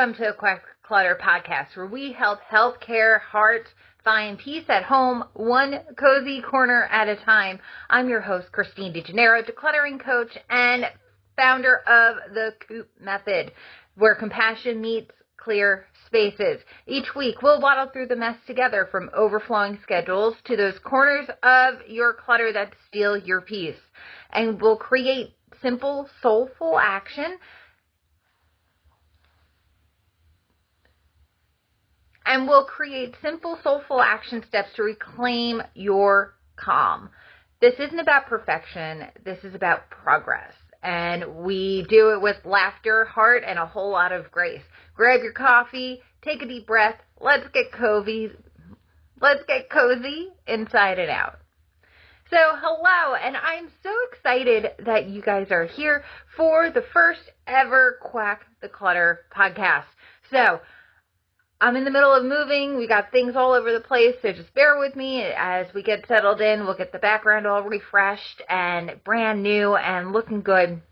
Welcome to the Quack the Clutter podcast, where we help healthcare hearts find peace at home, one cozy corner at a time. I'm your host, Christine DeGennaro, decluttering coach and founder of the COOP Method, where compassion meets clear spaces. Each week, we'll waddle through the mess together, from overflowing schedules to those corners of your clutter that steal your peace. And we'll create simple, soulful action action steps to reclaim your calm. This isn't about perfection. This is about progress. And we do it with laughter, heart, and a whole lot of grace. Grab your coffee, take a deep breath. Let's get cozy inside and out. So hello, and I'm so excited that you guys are here for the first ever Quack the Clutter podcast. So I'm in the middle of moving. We got things all over the place, so just bear with me as we get settled in. We'll get the background all refreshed and brand new and looking good.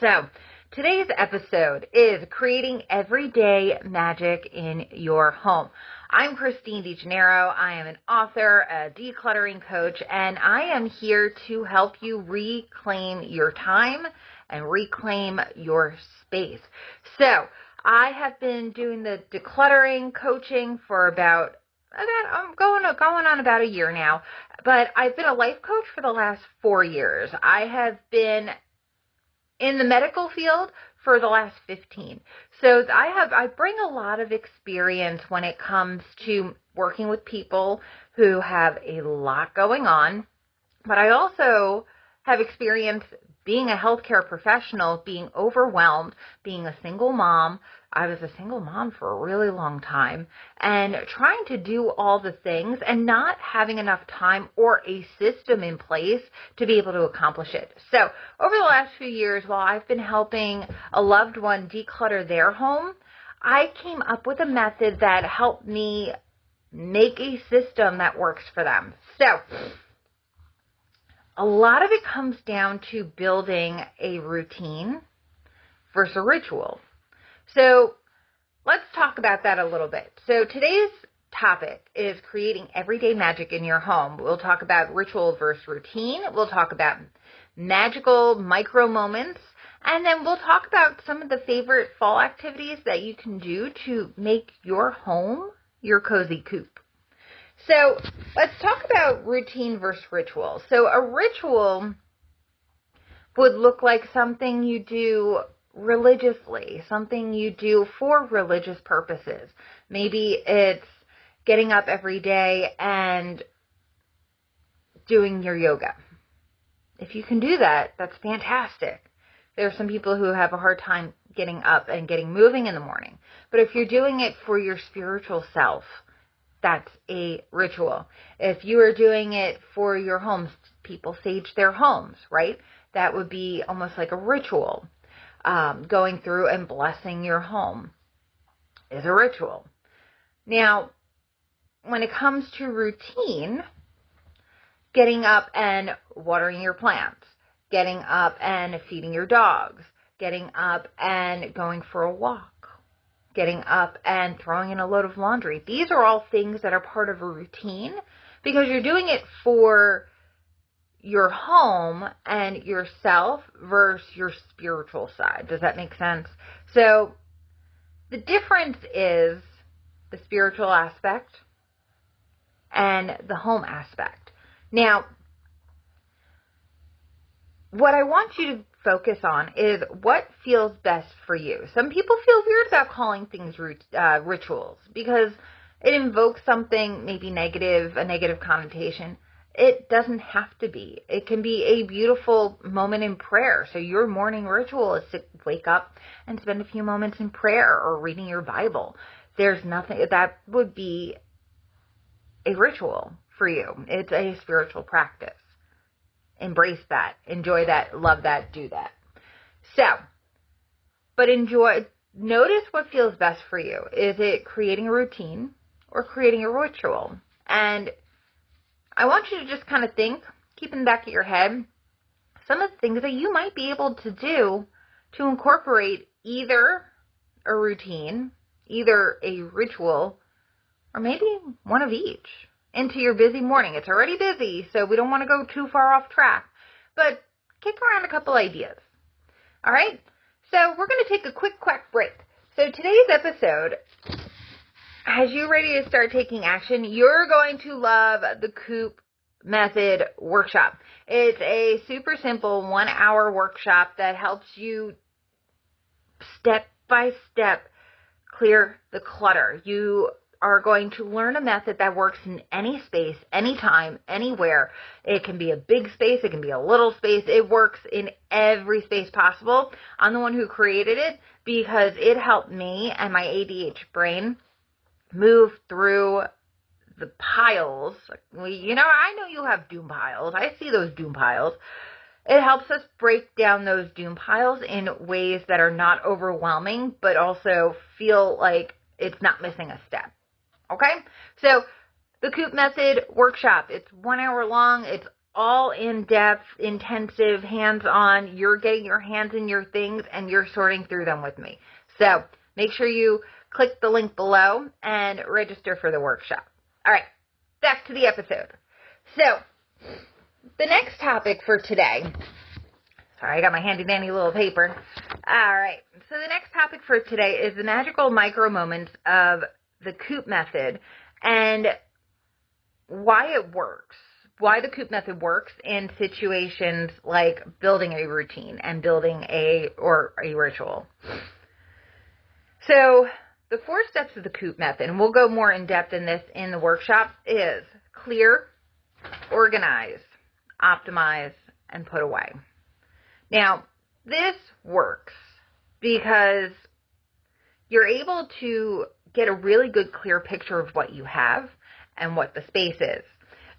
So today's episode is creating everyday magic in your home. I'm Christine DeGennaro. I am an author, a decluttering coach, and I am here to help you reclaim your time and reclaim your space. So I have been doing the decluttering coaching for I'm going on about a year now, but I've been a life coach for the last 4 years. I have been in the medical field for the last 15. So I bring a lot of experience when it comes to working with people who have a lot going on, but I also have experience being a healthcare professional, being overwhelmed, being a single mom. I was a single mom for a really long time, and trying to do all the things and not having enough time or a system in place to be able to accomplish it. So over the last few years, while I've been helping a loved one declutter their home, I came up with a method that helped me make a system that works for them. So a lot of it comes down to building a routine versus a ritual. So let's talk about that a little bit. So today's topic is creating everyday magic in your home. We'll talk about ritual versus routine. We'll talk about magical micro moments. And then we'll talk about some of the favorite fall activities that you can do to make your home your cozy coop. So let's talk about routine versus ritual. So a ritual would look like something you do religiously, something you do for religious purposes. Maybe it's getting up every day and doing your yoga. If you can do that, that's fantastic. There are some people who have a hard time getting up and getting moving in the morning. But if you're doing it for your spiritual self, that's a ritual. If you are doing it for your homes, people sage their homes, right? That would be almost like a ritual. Going through and blessing your home is a ritual. Now, when it comes to routine, getting up and watering your plants, getting up and feeding your dogs, getting up and going for a walk, getting up and throwing in a load of laundry. These are all things that are part of a routine because you're doing it for your home and yourself versus your spiritual side. Does that make sense? So the difference is the spiritual aspect and the home aspect. Now, what I want you to focus on is what feels best for you. Some people feel weird about calling things rituals because it invokes something maybe negative, a negative connotation. It doesn't have to be. It can be a beautiful moment in prayer. So your morning ritual is to wake up and spend a few moments in prayer or reading your Bible. There's nothing that would be a ritual for you. It's a spiritual practice. Embrace that, enjoy that, love that, do that. So, but notice what feels best for you. Is it creating a routine or creating a ritual? And I want you to just kind of think, keep in the back of your head, some of the things that you might be able to do to incorporate either a routine, either a ritual or maybe one of each, into your busy morning. It's already busy, so we don't want to go too far off track, but kick around a couple ideas. All right, so we're going to take a quick quack break. So today's episode has you ready to start taking action. You're going to love the COOP Method workshop. It's a super simple 1-hour workshop that helps you step by step clear the clutter. You are going to learn a method that works in any space, anytime, anywhere. It can be a big space, it can be a little space. It works in every space possible. I'm the one who created it because it helped me and my ADHD brain move through the piles. I know you have doom piles. I see those doom piles. It helps us break down those doom piles in ways that are not overwhelming, but also feel like it's not missing a step. Okay? So the COOP Method workshop, it's 1 hour long. It's all in-depth, intensive, hands-on. You're getting your hands in your things and you're sorting through them with me. So make sure you click the link below and register for the workshop. All right, back to the episode. So the next topic for today, sorry, I got my handy dandy little paper. All right, so the next topic for today is the magical micro moments of the COOP Method and why it works, why the COOP Method works in situations like building a routine and building a ritual. So the 4 steps of the COOP Method, and we'll go more in depth in this in the workshop, is clear, organize, optimize, and put away. Now, this works because you're able to get a really good, clear picture of what you have and what the space is.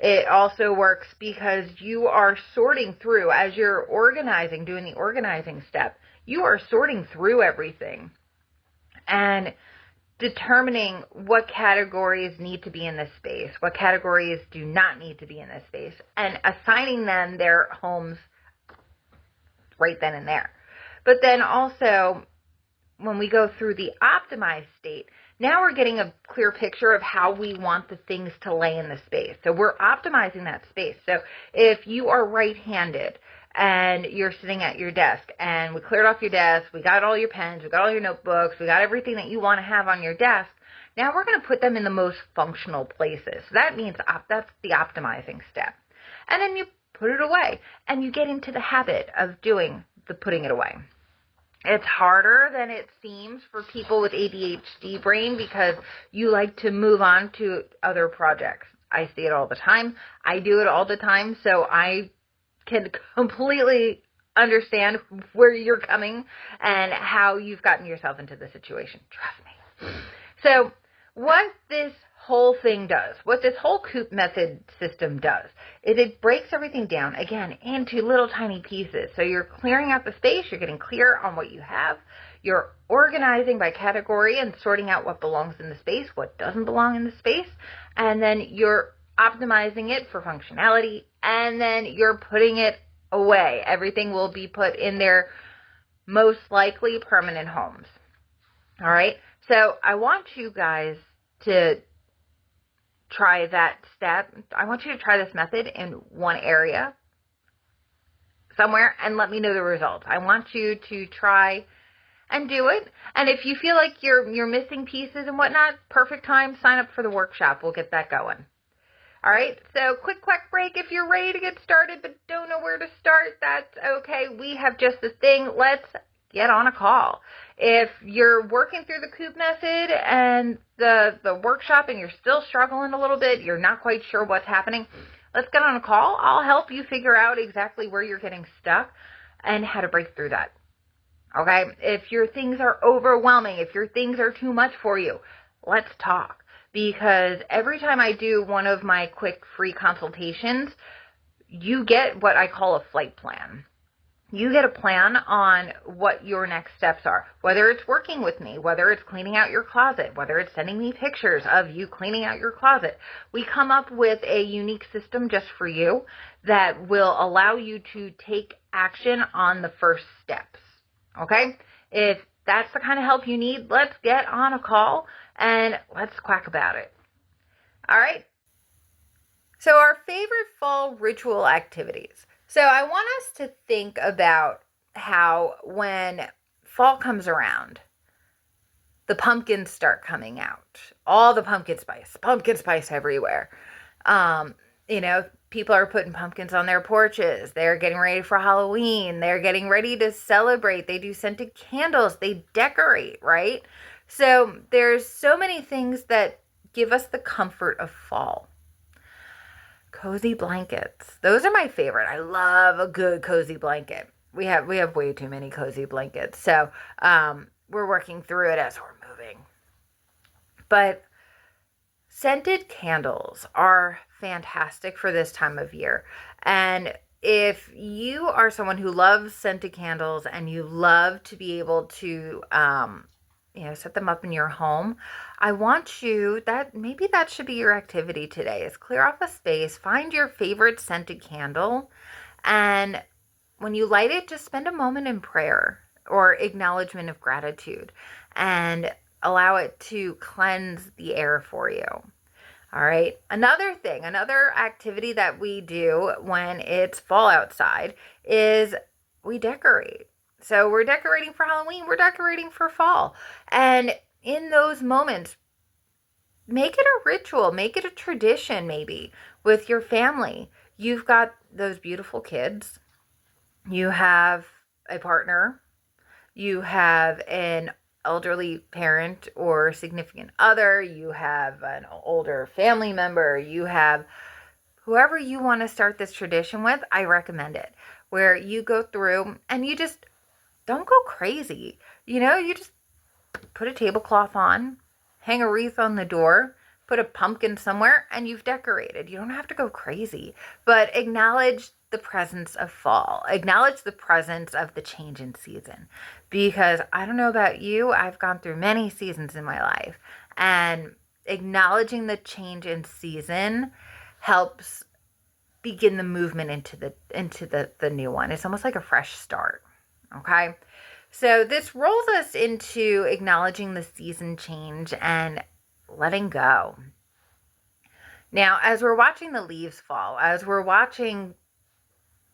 It also works because you are sorting through, as you're organizing, doing the organizing step, you are sorting through everything and determining what categories need to be in this space, what categories do not need to be in this space, and assigning them their homes right then and there. But then also, when we go through the optimized state, now we're getting a clear picture of how we want the things to lay in the space. So we're optimizing that space. So if you are right-handed and you're sitting at your desk and we cleared off your desk, we got all your pens, we got all your notebooks, we got everything that you want to have on your desk, now we're going to put them in the most functional places. So that means that's the optimizing step. And then you put it away and you get into the habit of doing the putting it away. It's harder than it seems for people with ADHD brain because you like to move on to other projects. I see it all the time. I do it all the time, so I can completely understand where you're coming and how you've gotten yourself into the situation. Trust me. So what this whole thing does, what this whole COOP Method system does, is it breaks everything down, again, into little tiny pieces. So you're clearing out the space, you're getting clear on what you have, you're organizing by category and sorting out what belongs in the space, what doesn't belong in the space, and then you're optimizing it for functionality, and then you're putting it away. Everything will be put in their most likely permanent homes. All right, so I want you guys to try that step. I want you to try this method in one area somewhere and let me know the results. I want you to try and do it. And if you feel like you're missing pieces and whatnot, perfect time, sign up for the workshop. We'll get that going. All right, so quick quack break. If you're ready to get started but don't know where to start, that's okay. We have just the thing. Let's get on a call. If you're working through the COOP Method and the workshop and you're still struggling a little bit, you're not quite sure what's happening, let's get on a call. I'll help you figure out exactly where you're getting stuck and how to break through that. Okay? If your things are overwhelming, if your things are too much for you, let's talk. Because every time I do one of my quick free consultations, you get what I call a flight plan. You get a plan on what your next steps are, whether it's working with me, whether it's cleaning out your closet, whether it's sending me pictures of you cleaning out your closet. We come up with a unique system just for you that will allow you to take action on the first steps. Okay? If that's the kind of help you need, let's get on a call and let's quack about it. All right. So our favorite fall ritual activities. So I want us to think about how when fall comes around, the pumpkins start coming out. All the pumpkin spice everywhere. People are putting pumpkins on their porches. They're getting ready for Halloween. They're getting ready to celebrate. They do scented candles. They decorate, right? So there's so many things that give us the comfort of fall. Cozy blankets. Those are my favorite. I love a good cozy blanket. We have way too many cozy blankets. So we're working through it as we're moving. But scented candles are fantastic for this time of year. And if you are someone who loves scented candles and you love to be able to set them up in your home, I want you, maybe that should be your activity today, is clear off a space, find your favorite scented candle, and when you light it, just spend a moment in prayer or acknowledgement of gratitude and allow it to cleanse the air for you. All right. Another activity that we do when it's fall outside is we decorate. So we're decorating for Halloween, we're decorating for fall. And in those moments, make it a ritual, make it a tradition maybe with your family. You've got those beautiful kids. You have a partner. You have an elderly parent or significant other. You have an older family member. You have whoever you want to start this tradition with. I recommend it, where you go through and you just don't go crazy. You just put a tablecloth on, hang a wreath on the door, put a pumpkin somewhere, and you've decorated. You don't have to go crazy, but acknowledge the presence of fall. Acknowledge the presence of the change in season. Because I don't know about you, I've gone through many seasons in my life, and acknowledging the change in season helps begin the movement into the new one. It's almost like a fresh start. Okay? So this rolls us into acknowledging the season change and letting go. Now, as we're watching the leaves fall, as we're watching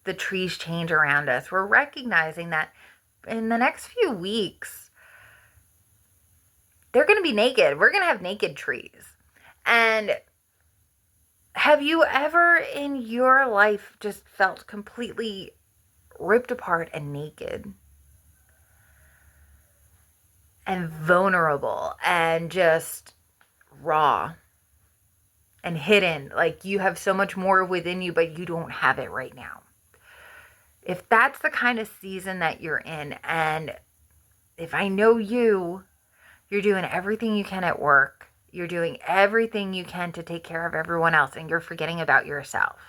the trees change around us, we're recognizing that in the next few weeks, they're going to be naked. We're going to have naked trees. And have you ever in your life just felt completely ripped apart and naked and vulnerable and just raw and hidden? Like you have so much more within you, but you don't have it right now. If that's the kind of season that you're in, and if I know you're doing everything you can at work, you're doing everything you can to take care of everyone else, and you're forgetting about yourself.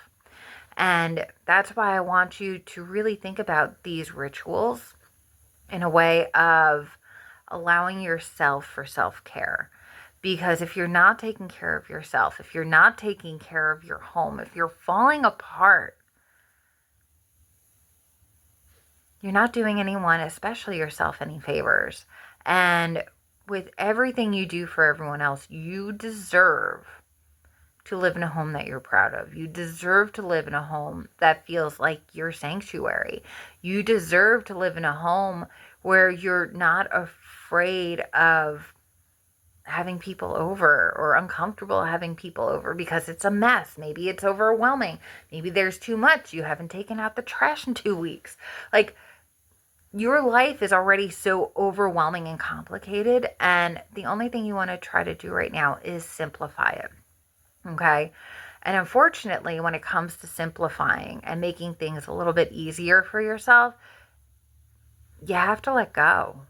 And that's why I want you to really think about these rituals in a way of allowing yourself for self-care. Because if you're not taking care of yourself, if you're not taking care of your home, if you're falling apart, you're not doing anyone, especially yourself, any favors. And with everything you do for everyone else, you deserve to live in a home that you're proud of. You deserve to live in a home that feels like your sanctuary. You deserve to live in a home where you're not afraid of having people over or uncomfortable having people over because it's a mess. Maybe it's overwhelming. Maybe there's too much. You haven't taken out the trash in 2 weeks. Like, your life is already so overwhelming and complicated, and the only thing you want to try to do right now is simplify it. Okay? And unfortunately, when it comes to simplifying and making things a little bit easier for yourself, you have to let go.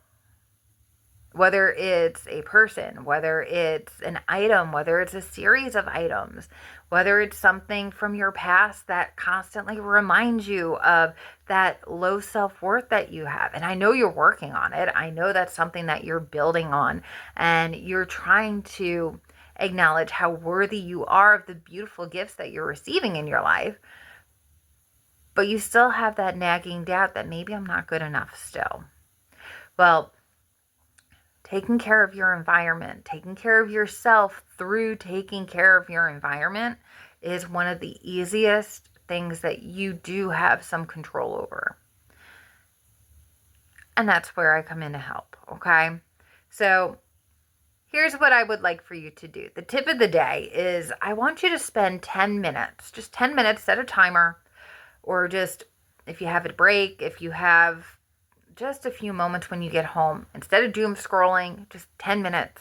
Whether it's a person, whether it's an item, whether it's a series of items, whether it's something from your past that constantly reminds you of that low self-worth that you have. And I know you're working on it. I know that's something that you're building on, and you're trying to acknowledge how worthy you are of the beautiful gifts that you're receiving in your life. But you still have that nagging doubt that maybe I'm not good enough still. Well, taking care of your environment, taking care of yourself through taking care of your environment is one of the easiest things that you do have some control over. And that's where I come in to help, okay? So here's what I would like for you to do. The tip of the day is I want you to spend 10 minutes, just 10 minutes, set a timer, or just if you have a break, if you have just a few moments when you get home, instead of doom scrolling, just 10 minutes,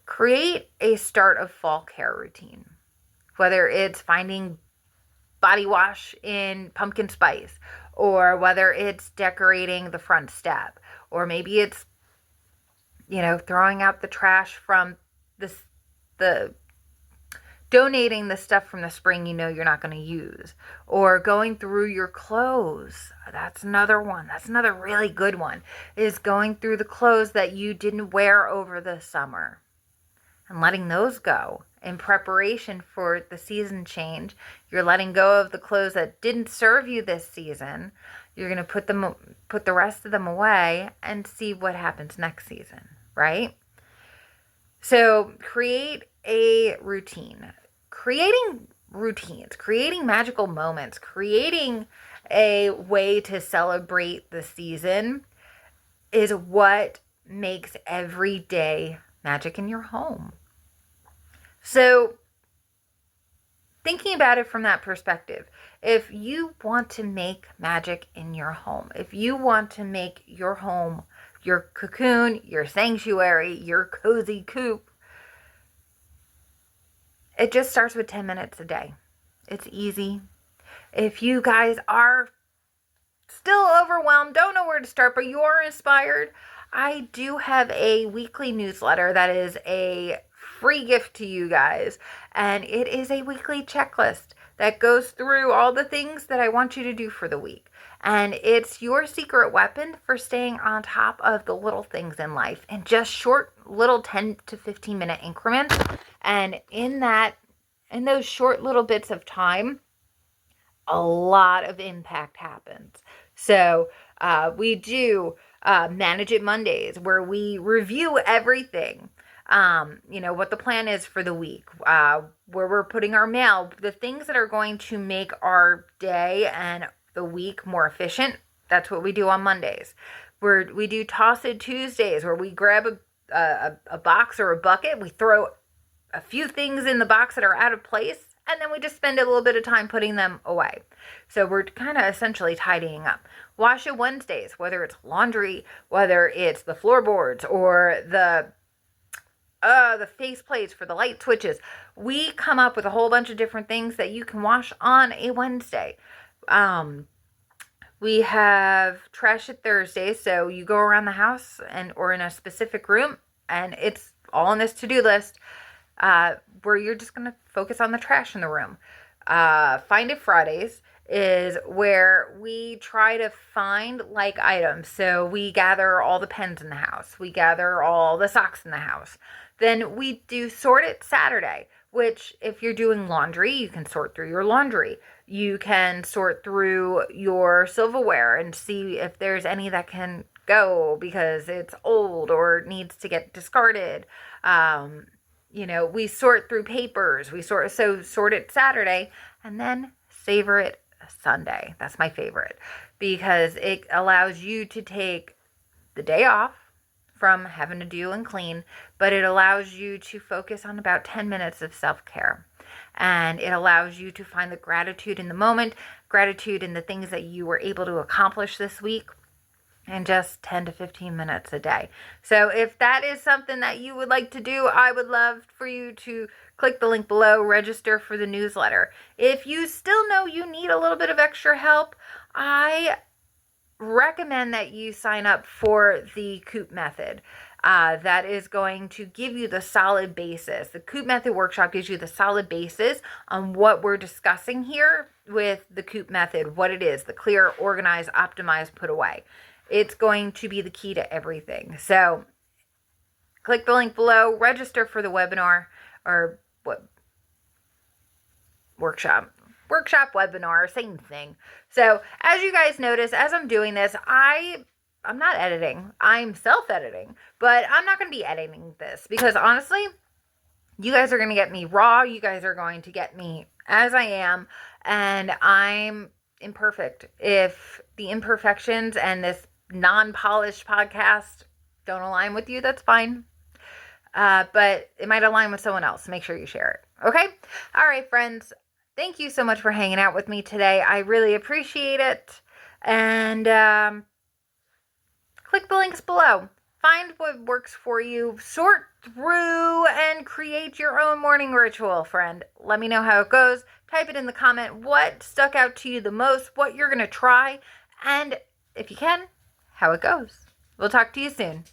create a start of fall care routine. Whether it's finding body wash in pumpkin spice, or whether it's decorating the front step, or maybe it's, throwing out the trash from the donating the stuff from the spring you're not going to use, or going through your clothes. That's another one. That's another really good one, is going through the clothes that you didn't wear over the summer and letting those go in preparation for the season change. You're letting go of the clothes that didn't serve you this season. You're going to put the rest of them away and see what happens next season, right? So create a routine. Creating routines, creating magical moments, creating a way to celebrate the season is what makes every day magic in your home. So thinking about it from that perspective, if you want to make magic in your home, if you want to make your home your cocoon, your sanctuary, your cozy coop, it just starts with 10 minutes a day. It's easy. If you guys are still overwhelmed, don't know where to start, but you are inspired, I do have a weekly newsletter that is a free gift to you guys. And it is a weekly checklist that goes through all the things that I want you to do for the week. And it's your secret weapon for staying on top of the little things in life in just short little 10 to 15 minute increments. And in those short little bits of time, a lot of impact happens. So we do Manage It Mondays, where we review everything. What the plan is for the week, where we're putting our mail, the things that are going to make our day and the week more efficient. That's what we do on Mondays. We do Toss It Tuesdays, where we grab a box or a bucket, we throw a few things in the box that are out of place, and then we just spend a little bit of time putting them away. So we're kind of essentially tidying up. Wash It Wednesdays, whether it's laundry, whether it's the floorboards or the face plates for the light switches. We come up with a whole bunch of different things that you can wash on a Wednesday. We have Trash It Thursday, so you go around the house or in a specific room, and it's all on this to-do list, where you're just going to focus on the trash in the room. Find It Fridays is where we try to find like items. So we gather all the pens in the house. We gather all the socks in the house. Then we do Sort It Saturday, which if you're doing laundry, you can sort through your laundry. You can sort through your silverware and see if there's any that can go because it's old or needs to get discarded. We sort through papers. Sort It Saturday, and then Savor It Sunday. That's my favorite because it allows you to take the day off from having to do and clean, but it allows you to focus on about 10 minutes of self-care. And it allows you to find the gratitude in the moment, gratitude in the things that you were able to accomplish this week, in just 10 to 15 minutes a day. So if that is something that you would like to do, I would love for you to click the link below, register for the newsletter. If you still know you need a little bit of extra help, I recommend that you sign up for the COOP Method. That is going to give you the solid basis. The COOP Method workshop gives you the solid basis on what we're discussing here with the COOP Method, what it is, the clear, organize, optimize, put away. It's going to be the key to everything. So click the link below, register for the webinar or workshop, webinar, same thing. So as you guys notice, as I'm doing this, I I'm not editing. I'm self-editing, but I'm not going to be editing this because honestly, you guys are going to get me raw. You guys are going to get me as I am, and I'm imperfect. If the imperfections and this non-polished podcast don't align with you, that's fine. But it might align with someone else. Make sure you share it. Okay? All right, friends. Thank you so much for hanging out with me today. I really appreciate it. And click the links below. Find what works for you. Sort through and create your own morning ritual, friend. Let me know how it goes. Type it in the comment what stuck out to you the most, what you're going to try, and if you can, how it goes. We'll talk to you soon.